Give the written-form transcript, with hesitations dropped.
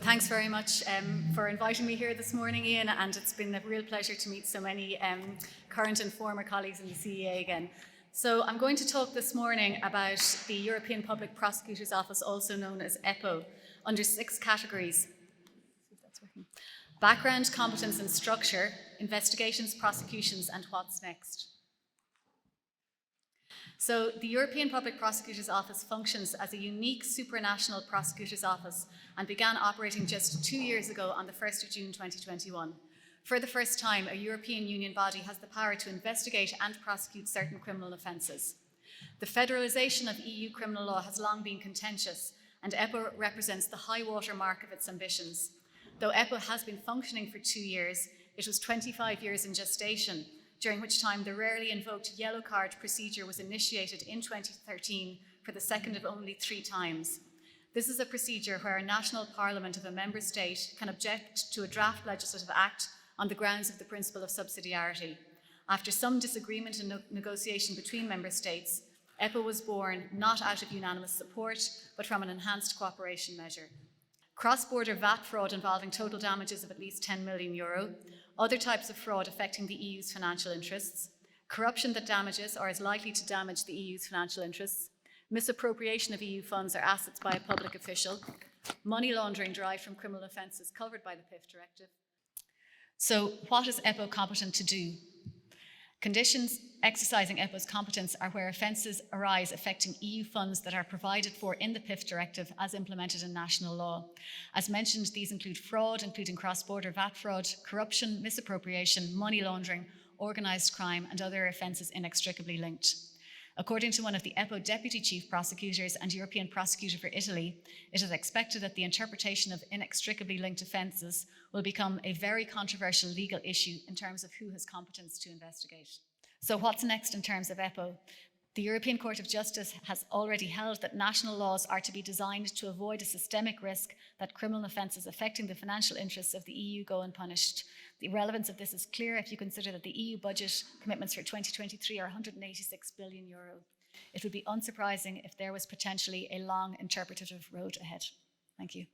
Thanks very much for inviting me here this morning, Ian, and it's been a real pleasure to meet so many current and former colleagues in the CEA again. So I'm going to talk this morning about the European Public Prosecutor's Office, also known as EPPO, under 6 categories. Background, competence and structure, investigations, prosecutions, and what's next. So the European Public Prosecutor's Office functions as a unique supranational prosecutor's office and began operating just 2 years ago on the 1st of June 2021. For the first time, a European Union body has the power to investigate and prosecute certain criminal offences. The federalisation of EU criminal law has long been contentious, and EPPO represents the high water mark of its ambitions. Though EPPO has been functioning for 2 years, it was 25 years in gestation, during which time the rarely invoked yellow card procedure was initiated in 2013 for the second of only 3 times. This is a procedure where a national parliament of a member state can object to a draft legislative act on the grounds of the principle of subsidiarity. After some disagreement and negotiation between member states, EPPO was born not out of unanimous support, but from an enhanced cooperation measure. Cross-border VAT fraud involving total damages of at least €10 million, other types of fraud affecting the EU's financial interests, corruption that damages or is likely to damage the EU's financial interests, misappropriation of EU funds or assets by a public official, money laundering derived from criminal offences covered by the PIF directive. So what is EPPO competent to do? Conditions exercising EPPO's competence are where offences arise affecting EU funds that are provided for in the PIF directive as implemented in national law. As mentioned, these include fraud, including cross-border VAT fraud, corruption, misappropriation, money laundering, organised crime, and other offences inextricably linked. According to one of the EPPO Deputy Chief Prosecutors and European Prosecutor for Italy, it is expected that the interpretation of inextricably linked offences will become a very controversial legal issue in terms of who has competence to investigate. So what's next in terms of EPPO? The European Court of Justice has already held that national laws are to be designed to avoid a systemic risk that criminal offences affecting the financial interests of the EU go unpunished. The relevance of this is clear if you consider that the EU budget commitments for 2023 are €186 billion. It would be unsurprising if there was potentially a long interpretative road ahead. Thank you.